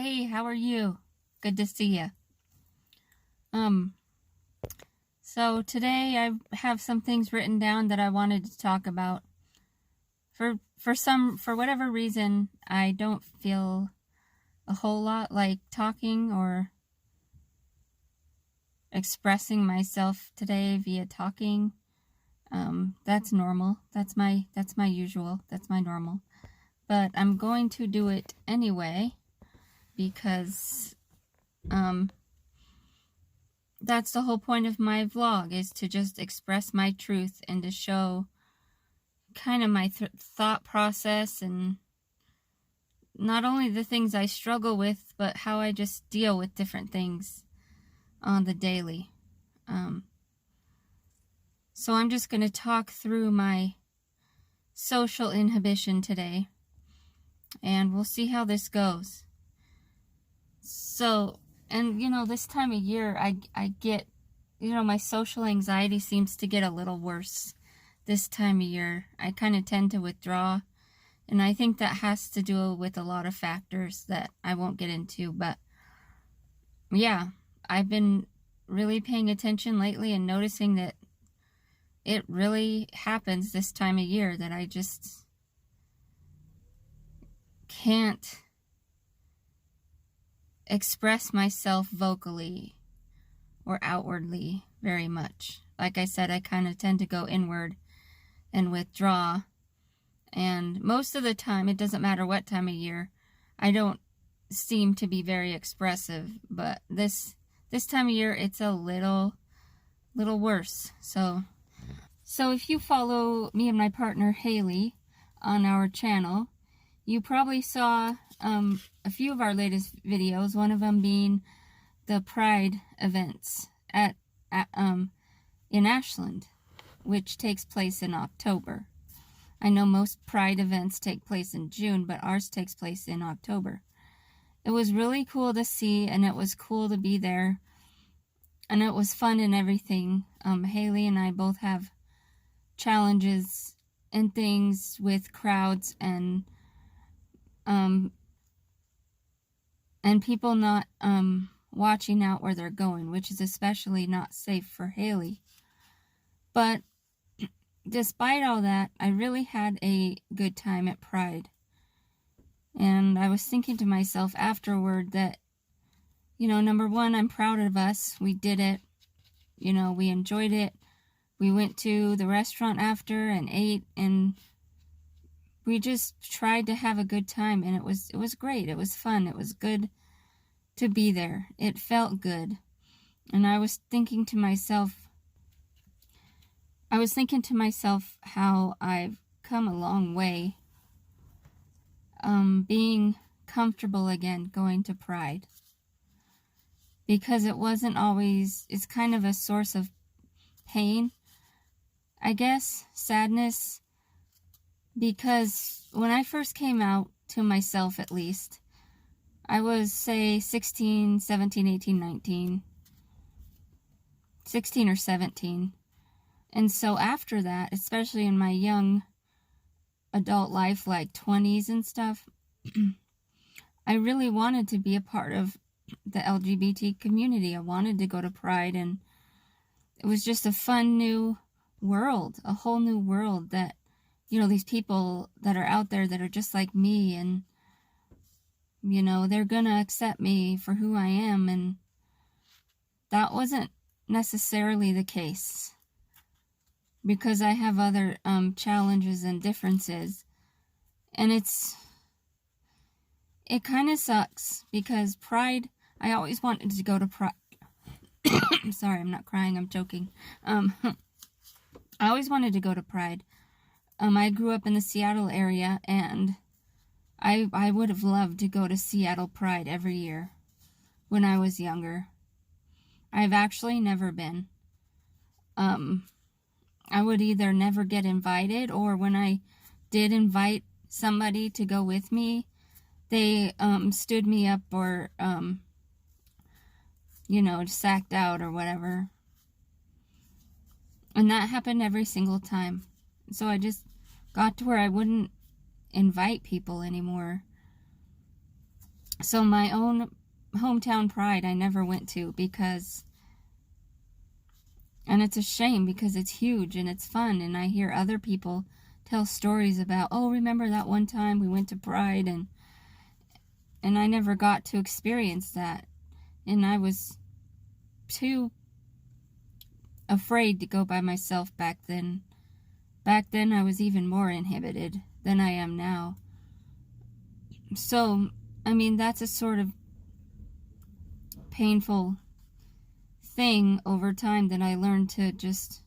Hey, how are you? Good to see you. Um, so today I have some things written down that I wanted to talk about. For whatever reason, I don't feel a whole lot like talking or expressing myself today via talking. That's normal. That's my usual. That's my normal. But I'm going to do it anyway because that's the whole point of my vlog, is to just express my truth and to show kind of my thought process, and not only the things I struggle with, but how I just deal with different things on the daily. So I'm just going to talk through my social inhibition today, and we'll see how this goes. So, and this time of year, I get, my social anxiety seems to get a little worse this time of year. I kind of tend to withdraw, and I think that has to do with a lot of factors that I won't get into, but yeah, I've been really paying attention lately and noticing that it really happens this time of year, that I just can't express myself vocally or outwardly very much. Like I said, I kind of tend to go inward and withdraw, and most of the time, it doesn't matter what time of year, I don't seem to be very expressive, but this time of year, it's a little worse. So if you follow me and my partner Haley on our channel, you probably saw a few of our latest videos, one of them being the Pride events in Ashland, which takes place in October. I know most Pride events take place in June, but ours takes place in October. It was really cool to see, and it was cool to be there, and it was fun and everything. Haley and I both have challenges and things with crowds and people not watching out where they're going, which is especially not safe for Haley. But despite all that, I really had a good time at Pride. And I was thinking to myself afterward that, number one, I'm proud of us. We did it. We enjoyed it. We went to the restaurant after and ate, and we just tried to have a good time, and it was great. It was fun. It was good to be there. It felt good. And I was thinking to myself how I've come a long way being comfortable again going to Pride, because it wasn't always, it's kind of a source of pain, I guess, sadness, because when I first came out, to myself at least, I was, say, 16, 17, 18, 19, 16 or 17. And so after that, especially in my young adult life, like 20s and stuff, I really wanted to be a part of the LGBT community. I wanted to go to Pride, and it was just a fun new world, a whole new world that, these people that are out there that are just like me, and, they're gonna accept me for who I am, and that wasn't necessarily the case, because I have other challenges and differences, and it kind of sucks, because Pride, I always wanted to go to Pride. Sorry, I'm not crying, I'm choking. I always wanted to go to Pride. I grew up in the Seattle area, and I would have loved to go to Seattle Pride every year when I was younger. I've actually never been. I would either never get invited, or when I did invite somebody to go with me, they stood me up or sacked out or whatever. And that happened every single time. So I just got to where I wouldn't invite people anymore. So my own hometown pride I never went to because, and it's a shame because it's huge and it's fun, and I hear other people tell stories about, oh, remember that one time we went to Pride, and I never got to experience that, and I was too afraid to go by myself back then. Back then I was even more inhibited than I am now. So, I mean, that's a sort of painful thing over time that I learned to just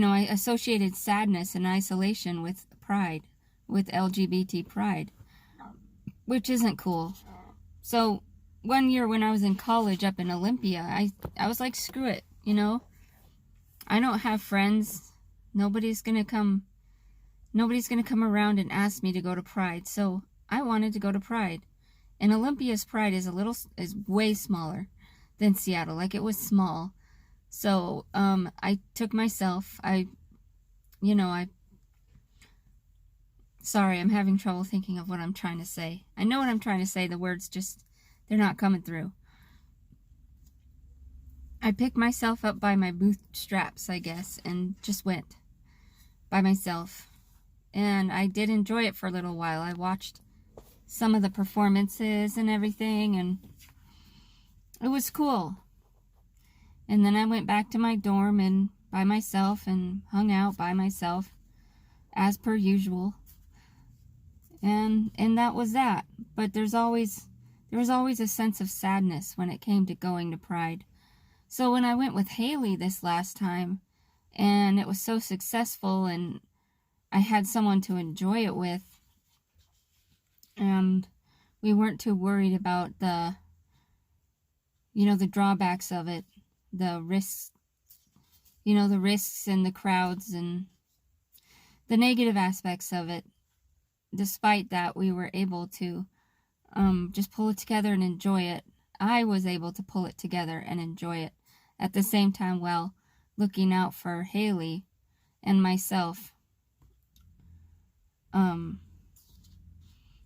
I associated sadness and isolation with pride, with LGBT pride, which isn't cool. So one year when I was in college up in Olympia, I was like, screw it, I don't have friends. Nobody's gonna come around and ask me to go to Pride. So I wanted to go to Pride. And Olympia's Pride is way smaller than Seattle. Like, it was small. So I took myself, sorry, I'm having trouble thinking of what I'm trying to say. I know what I'm trying to say, the words just, they're not coming through. I picked myself up by my bootstraps, I guess, and just went by myself. And I did enjoy it for a little while. I watched some of the performances and everything, and it was cool. And then I went back to my dorm and by myself and hung out by myself as per usual. And that was that. But there was always a sense of sadness when it came to going to Pride. So when I went with Haley this last time, and it was so successful, and I had someone to enjoy it with, and we weren't too worried about the drawbacks of it, the risks, the risks and the crowds and the negative aspects of it. Despite that, we were able to just pull it together and enjoy it. I was able to pull it together and enjoy it at the same time while looking out for Haley and myself,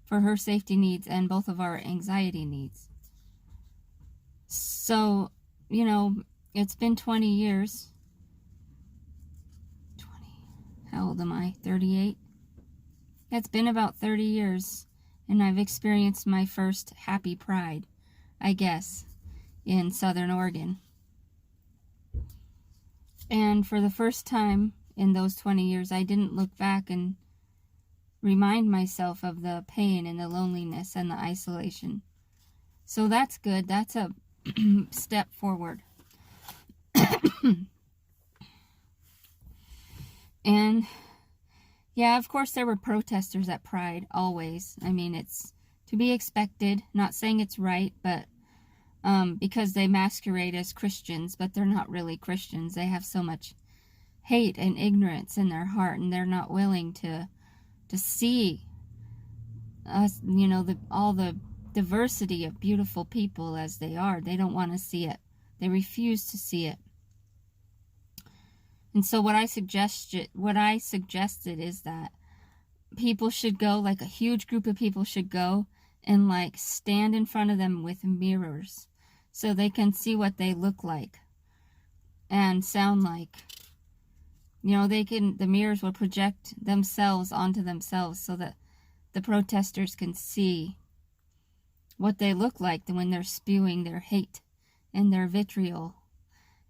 for her safety needs and both of our anxiety needs. So, it's been 20 years. 20. How old am I? 38? It's been about 30 years, and I've experienced my first happy Pride, I guess, in Southern Oregon. And for the first time in those 20 years, I didn't look back and remind myself of the pain and the loneliness and the isolation. So that's good. That's a step forward. And yeah, of course there were protesters at Pride, always. I mean, it's to be expected. Not saying it's right, but because they masquerade as Christians, but they're not really Christians. They have so much hate and ignorance in their heart, and they're not willing to see us, all the diversity of beautiful people as they are. They don't want to see it. They refuse to see it. And so what I suggested is that people should go, like a huge group of people should go and like stand in front of them with mirrors so they can see what they look like and sound like. The mirrors will project themselves onto themselves so that the protesters can see what they look like when they're spewing their hate and their vitriol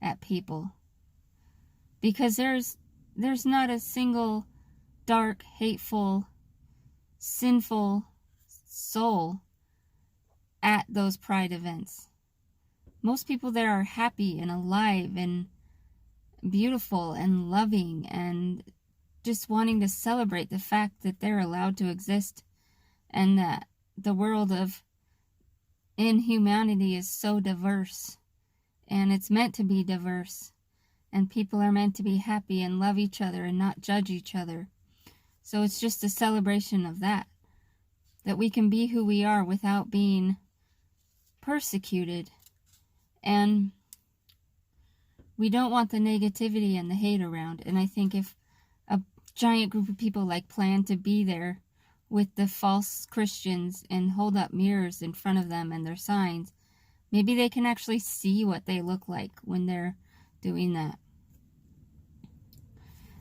at people. Because there's not a single dark, hateful, sinful soul at those Pride events. Most people there are happy and alive and beautiful and loving and just wanting to celebrate the fact that they're allowed to exist and that the world of inhumanity is so diverse, and it's meant to be diverse, and people are meant to be happy and love each other and not judge each other. So it's just a celebration of that we can be who we are without being persecuted. And we don't want the negativity and the hate around. And I think if giant group of people like plan to be there with the false Christians and hold up mirrors in front of them and their signs, maybe they can actually see what they look like when they're doing that.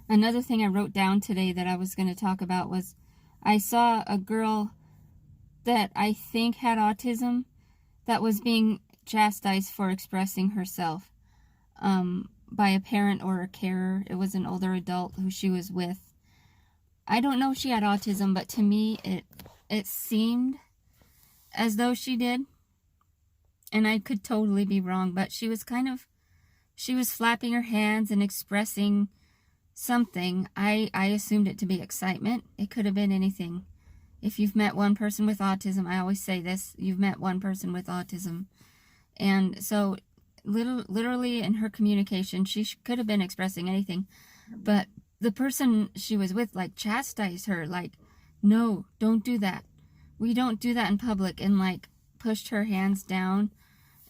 Another thing I wrote down today that I was going to talk about was I saw a girl that I think had autism that was being chastised for expressing herself by a parent or a carer. It was an older adult who she was with. I don't know if she had autism, but to me it seemed as though she did. And I could totally be wrong, but she was flapping her hands and expressing something. I assumed it to be excitement. It could have been anything. If you've met one person with autism, I always say this, you've met one person with autism. And so literally in her communication, she could have been expressing anything, but the person she was with like chastised her, like, no, don't do that. We don't do that in public, and like pushed her hands down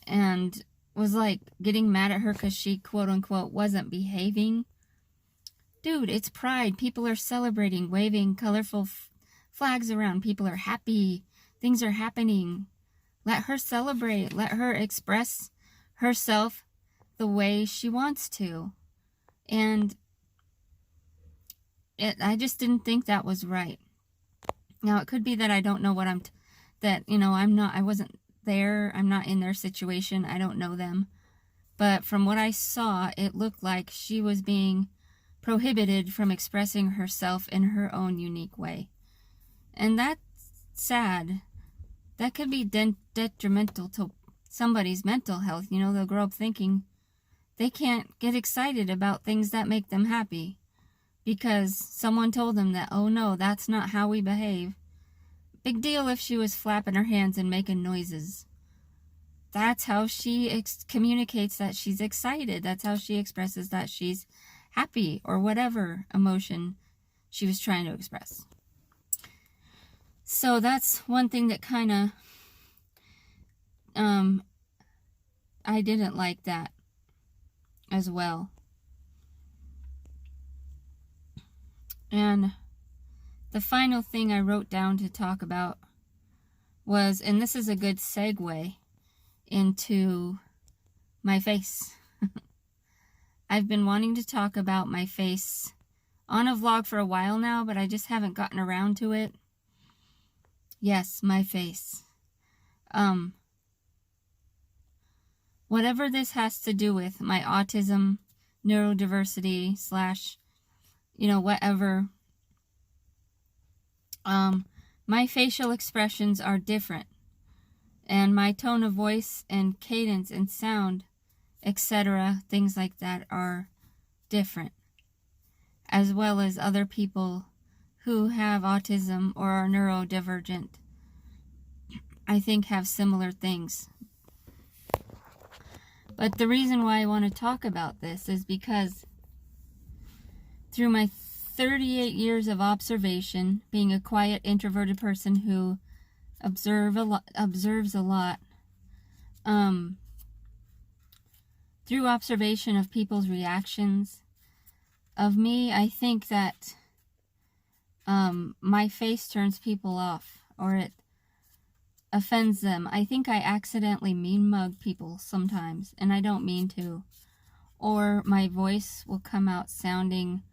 and was like getting mad at her because she quote unquote wasn't behaving. Dude, it's Pride. People are celebrating, waving colorful flags around. People are happy. Things are happening. Let her celebrate. Let her express herself the way she wants to. And I just didn't think that was right. Now, it could be that I don't know what I wasn't there. I'm not in their situation. I don't know them. But from what I saw, it looked like she was being prohibited from expressing herself in her own unique way. And that's sad. That could be detrimental to somebody's mental health. They'll grow up thinking they can't get excited about things that make them happy because someone told them that, oh no, that's not how we behave. Big deal if she was flapping her hands and making noises. That's how she communicates that she's excited. That's how she expresses that she's happy or whatever emotion she was trying to express. So that's one thing that kind of, I didn't like that as well. And the final thing I wrote down to talk about was, and this is a good segue into my face. I've been wanting to talk about my face on a vlog for a while now, but I just haven't gotten around to it. Yes, my face. Whatever this has to do with, my autism, neurodiversity, / whatever. My facial expressions are different. And my tone of voice and cadence and sound, etc., things like that are different. As well as other people who have autism or are neurodivergent, I think have similar things. But the reason why I want to talk about this is because through my 38 years of observation, being a quiet, introverted person who observes a lot, through observation of people's reactions of me, I think that my face turns people off, or it offends them. I think I accidentally mean mug people sometimes, and I don't mean to. Or my voice will come out sounding,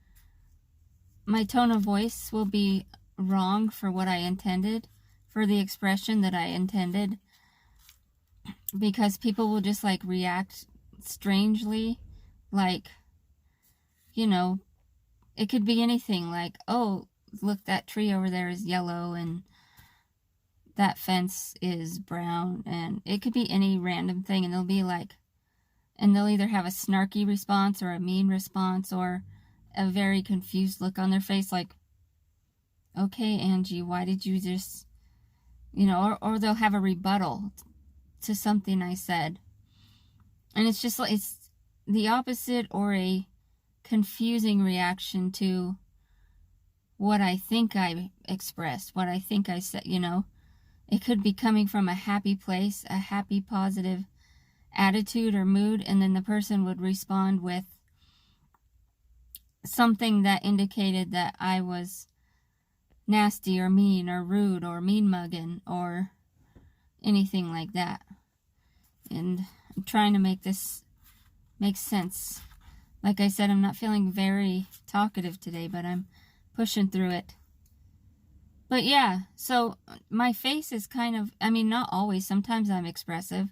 my tone of voice will be wrong for what I intended, for the expression that I intended, because people will just like react strangely, like, it could be anything, like, oh, look, that tree over there is yellow and that fence is brown, and it could be any random thing, and they'll be like, and they'll either have a snarky response or a mean response or a very confused look on their face, like, okay, Angie, why did you just, or they'll have a rebuttal to something I said. And it's just like, it's the opposite, or a confusing reaction to what I think I expressed, what I think I said, It could be coming from a happy place, a happy, positive attitude or mood, and then the person would respond with something that indicated that I was nasty or mean or rude or mean-mugging or anything like that. And I'm trying to make this make sense. Like I said, I'm not feeling very talkative today, but I'm pushing through it. But yeah, so my face is kind of, I mean, not always. Sometimes I'm expressive,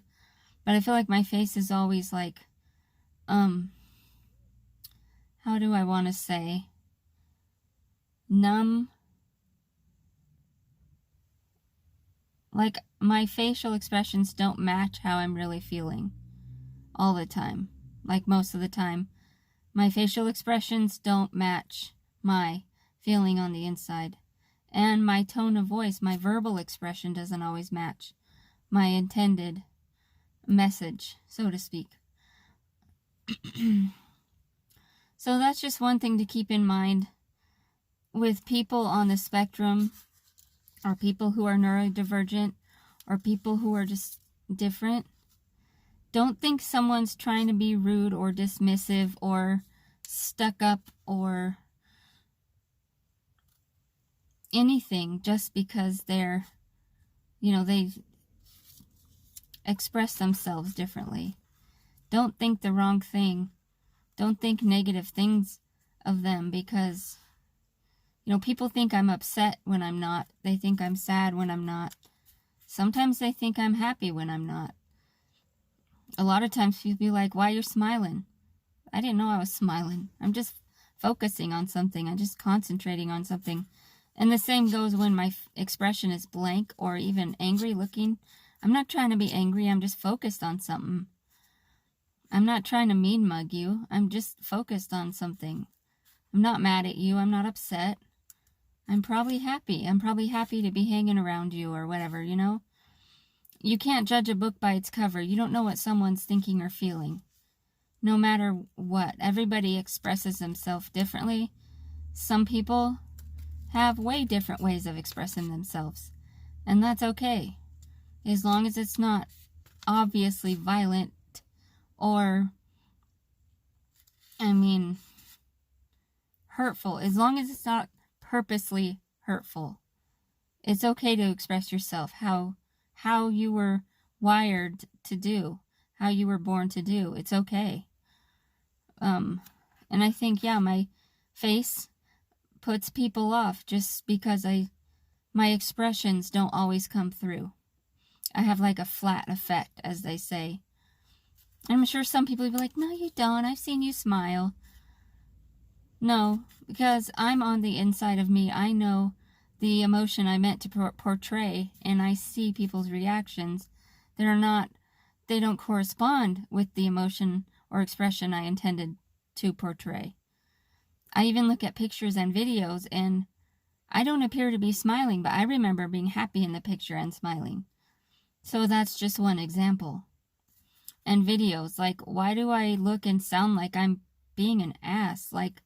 but I feel like my face is always like, how do I want to say? Numb. Like, my facial expressions don't match how I'm really feeling all the time. Like, most of the time. My facial expressions don't match my feeling on the inside. And my tone of voice, my verbal expression doesn't always match my intended message, so to speak. So that's just one thing to keep in mind with people on the spectrum, or people who are neurodivergent, or people who are just different. Don't think someone's trying to be rude or dismissive or stuck up or anything just because they're, they express themselves differently. Don't think the wrong thing. Don't think negative things of them, because, people think I'm upset when I'm not. They think I'm sad when I'm not. Sometimes they think I'm happy when I'm not. A lot of times people be like, why you're smiling? I didn't know I was smiling. I'm just focusing on something. I'm just concentrating on something. And the same goes when my expression is blank or even angry looking. I'm not trying to be angry. I'm just focused on something. I'm not trying to mean mug you. I'm just focused on something. I'm not mad at you. I'm not upset. I'm probably happy. I'm probably happy to be hanging around you or whatever, You can't judge a book by its cover. You don't know what someone's thinking or feeling. No matter what. Everybody expresses themselves differently. Some people have way different ways of expressing themselves. And that's okay. As long as it's not obviously violent or, hurtful. As long as it's not purposely hurtful. It's okay to express yourself how you were wired to do, how you were born to do. It's okay. And I think, my face puts people off just because my expressions don't always come through. I have like a flat effect, as they say. I'm sure some people will be like, no, you don't. I've seen you smile. No, because I'm on the inside of me. I know the emotion I meant to portray, and I see people's reactions that they don't correspond with the emotion or expression I intended to portray. I even look at pictures and videos, and I don't appear to be smiling, but I remember being happy in the picture and smiling. So that's just one example. And videos, like, why do I look and sound like I'm being an ass? Like,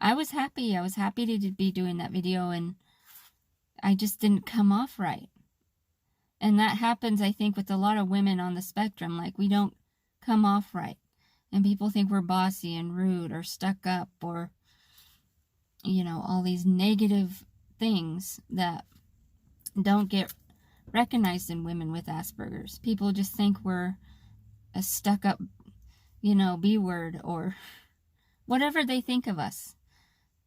I was happy to be doing that video, and I just didn't come off right. And that happens, I think, with a lot of women on the spectrum. Like, we don't come off right. And people think we're bossy and rude or stuck up or, all these negative things that don't get recognized in women with Asperger's. People just think we're a stuck up, B-word or whatever they think of us.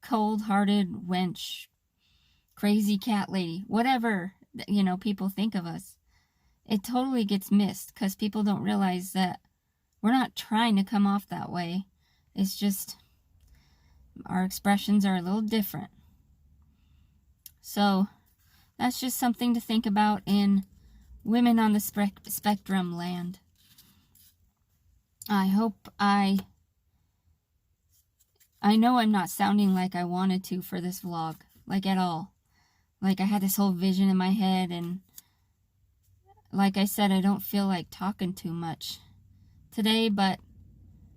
Cold-hearted wench, crazy cat lady, whatever, people think of us. It totally gets missed because people don't realize that we're not trying to come off that way. It's just our expressions are a little different. So that's just something to think about in women on the spectrum land. I hope I know I'm not sounding like I wanted to for this vlog, like at all. Like, I had this whole vision in my head, and like I said, I don't feel like talking too much today, but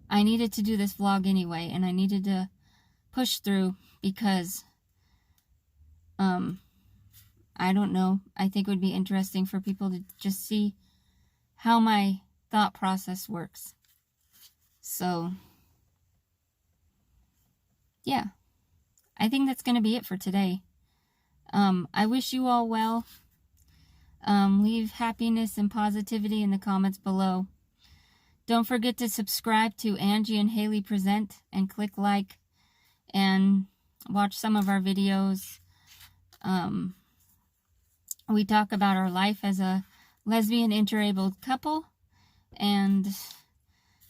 I needed to do this vlog anyway, and I needed to push through because, I don't know, I think it would be interesting for people to just see how my thought process works. So, yeah, I think that's going to be it for today. I wish you all well. Leave happiness and positivity in the comments below. Don't forget to subscribe to Angie and Haley Present and click like and watch some of our videos. We talk about our life as a lesbian interabled couple, and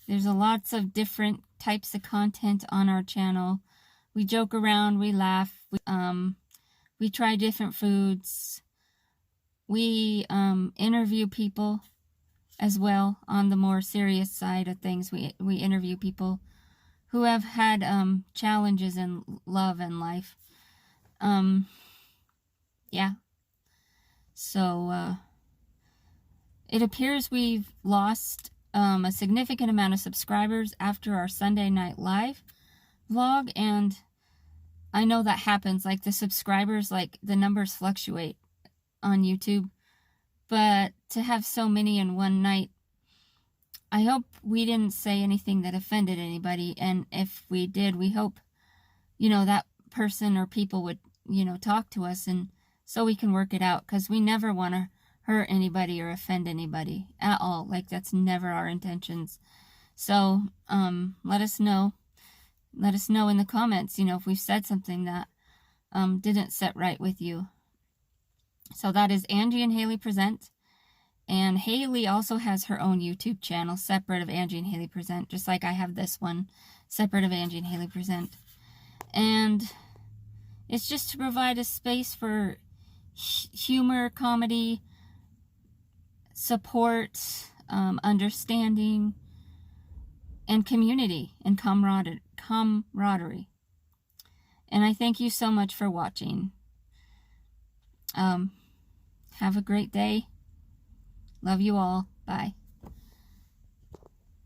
there's lots of different types of content on our channel. We joke around, we laugh, we try different foods. We interview people as well. On the more serious side of things, we interview people who have had challenges in love and life. Yeah. So it appears we've lost a significant amount of subscribers after our Sunday Night Live vlog, and I know that happens. Like, the subscribers, like, the numbers fluctuate on YouTube, but to have so many in one night, I hope we didn't say anything that offended anybody, and if we did, we hope, you know, that person or people would, you know, talk to us, and so we can work it out, because we never want to hurt anybody or offend anybody at all. Like, that's never our intentions. So let us know in the comments, you know, if we've said something that didn't set right with you. So that is Angie and Haley Present, and Haley also has her own YouTube channel separate of Angie and Haley Present, just like I have this one separate of Angie and Haley Present. And it's just to provide a space for humor, comedy, support, understanding, and community and camaraderie. And I thank you so much for watching. Have a great day. Love you all. Bye.